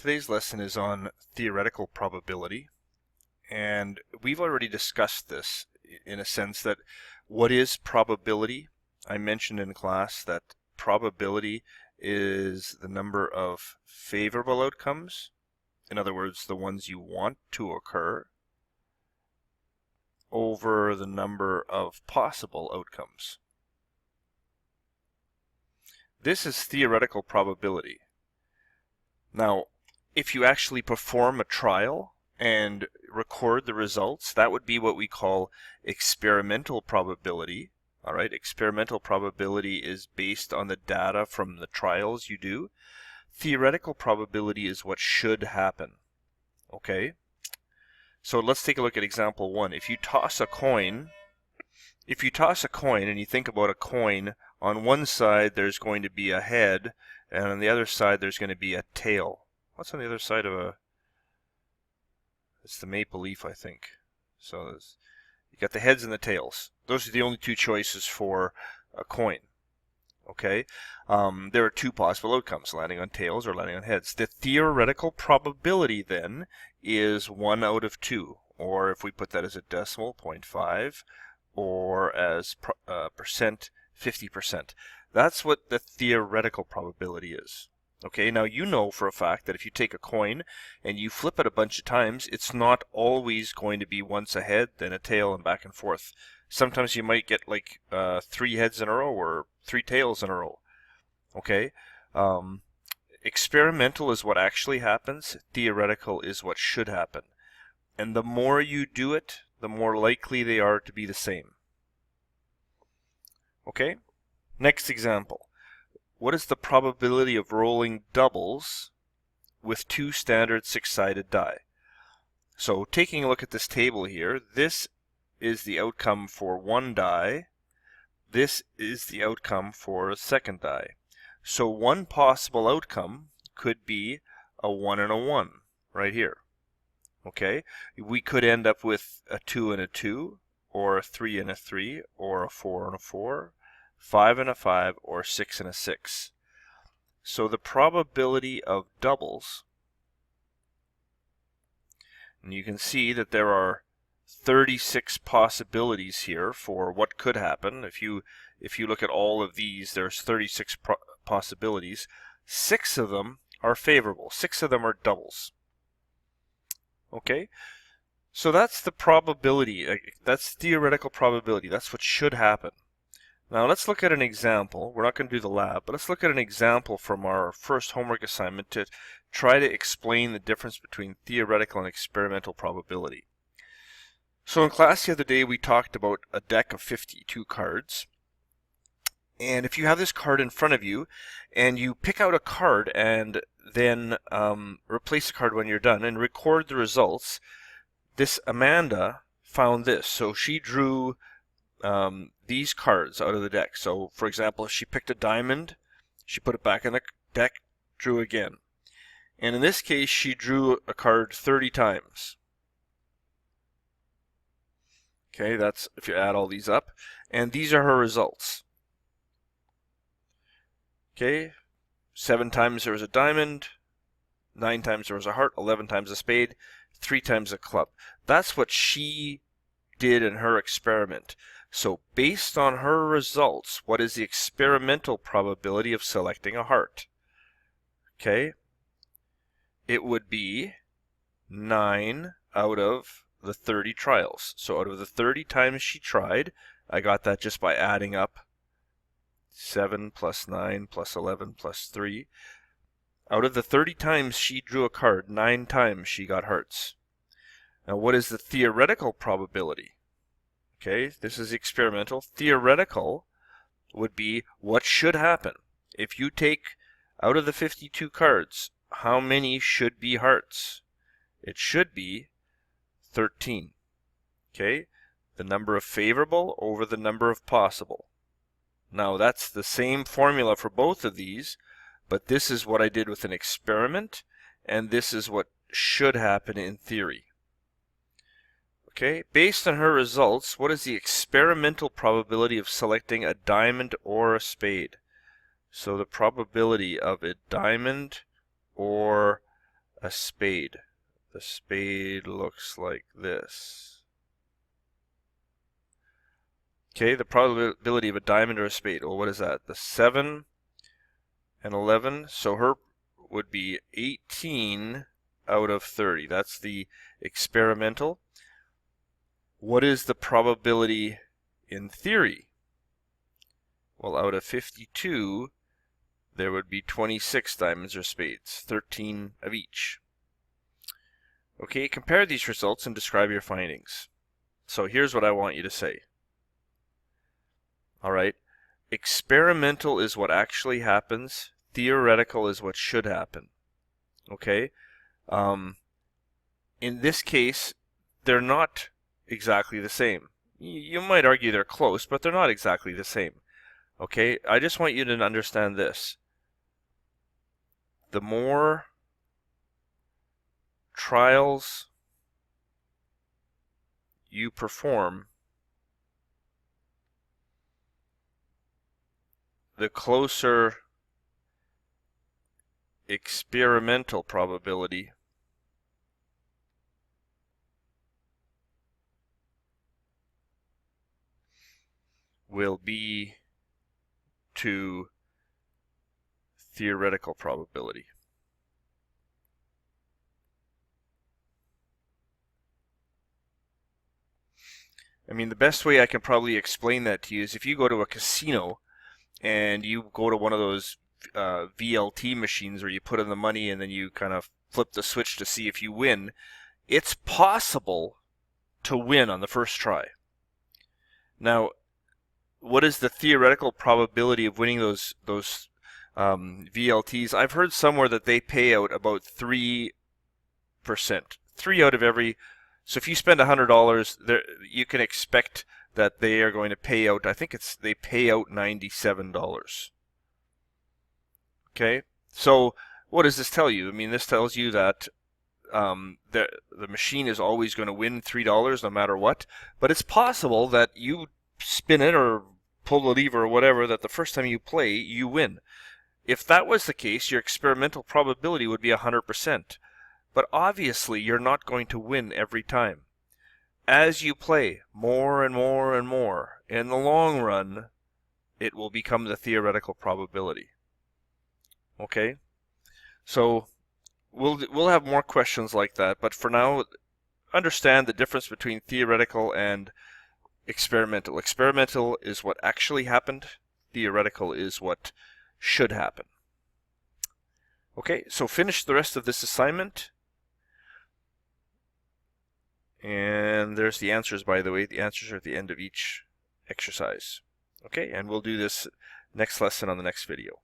Today's lesson is on theoretical probability, and we've already discussed this in a sense that what is probability? I mentioned in class that probability is the number of favorable outcomes, in other words, the ones you want to occur, over the number of possible outcomes. This is theoretical probability. Now, if you actually perform a trial and record the results, that would be what we call experimental probability. All right, experimental probability is based on the data from the trials you do. Theoretical probability is what should happen. Okay, so let's take a look at example 1. If you toss a coin and you think about a coin, on one side there's going to be a head, and on the other side there's going to be a tail. What's on the other side of a... It's the maple leaf, I think. So you got the heads and the tails. Those are the only two choices for a coin. Okay? There are two possible outcomes, landing on tails or landing on heads. The theoretical probability then is 1 out of 2, or if we put that as a decimal, 0.5, or as percent, 50%. That's what the theoretical probability is. Okay, now you know for a fact that if you take a coin and you flip it a bunch of times, it's not always going to be once a head, then a tail, and back and forth. Sometimes you might get like 3 heads in a row or 3 tails in a row. Okay, experimental is what actually happens. Theoretical is what should happen. And the more you do it, the more likely they are to be the same. Okay, next example. What is the probability of rolling doubles with 2 standard 6-sided die? So taking a look at this table here, this is the outcome for 1 die. This is the outcome for a second die. So one possible outcome could be a 1 and a 1 right here. Okay, we could end up with a 2 and a 2, or a 3 and a 3, or a 4 and a 4, 5 and a 5, or 6 and a 6. So the probability of doubles, and you can see that there are 36 possibilities here for what could happen. If you look at all of these, there's 36 possibilities. 6 of them are favorable. 6 of them are doubles. Okay, so that's the probability. That's theoretical probability. That's what should happen. Now let's look at an example. We're not going to do the lab, but let's look at an example from our first homework assignment to try to explain the difference between theoretical and experimental probability. So in class the other day we talked about a deck of 52 cards. And if you have this card in front of you and you pick out a card and then replace the card when you're done and record the results, this Amanda found this. So she drew these cards out of the deck. So for example, if she picked a diamond, she put it back in the deck, drew again. And in this case, she drew a card 30 times. Okay, that's if you add all these up. And these are her results. Okay, 7 times there was a diamond, 9 times there was a heart, 11 times a spade, 3 times a club. That's what she did in her experiment. So based on her results, what is the experimental probability of selecting a heart? Okay, it would be 9 out of the 30 trials. So out of the 30 times she tried, I got that just by adding up 7 plus 9 plus 11 plus 3. Out of the 30 times she drew a card, 9 times she got hearts. Now what is the theoretical probability? Okay, this is experimental. Theoretical would be what should happen. If you take out of the 52 cards, how many should be hearts? It should be 13. Okay, the number of favorable over the number of possible. Now that's the same formula for both of these, but this is what I did with an experiment, and this is what should happen in theory. Okay, based on her results, what is the experimental probability of selecting a diamond or a spade? So the probability of a diamond or a spade. The spade looks like this. Okay, the probability of a diamond or a spade. Well, what is that? The 7 and 11. So her would be 18 out of 30. That's the experimental. What is the probability in theory? Well, out of 52, there would be 26 diamonds or spades, 13 of each. Okay, compare these results and describe your findings. So here's what I want you to say. All right, experimental is what actually happens. Theoretical is what should happen. Okay, in this case, they're not exactly the same. You might argue they're close, but they're not exactly the same. Okay, I just want you to understand this. The more trials you perform, the closer experimental probability will be to theoretical probability. I mean, the best way I can probably explain that to you is if you go to a casino and you go to one of those VLT machines where you put in the money and then you kind of flip the switch to see if you win. It's possible to win on the first try. Now, what is the theoretical probability of winning those VLTs? I've heard somewhere that they pay out about 3%. 3 out of every. So if you spend $100, you can expect that they are going to pay out. I think they pay out $97. Okay, so what does this tell you? I mean, this tells you that the machine is always going to win $3 no matter what. But it's possible that you spin it or pull the lever or whatever, that the first time you play, you win. If that was the case, your experimental probability would be 100%. But obviously, you're not going to win every time. As you play more and more and more, in the long run, it will become the theoretical probability. Okay? So we'll have more questions like that, but for now, understand the difference between theoretical and experimental. Experimental is what actually happened. Theoretical is what should happen. Okay, so finish the rest of this assignment. And there's the answers, by the way. The answers are at the end of each exercise. Okay, and we'll do this next lesson on the next video.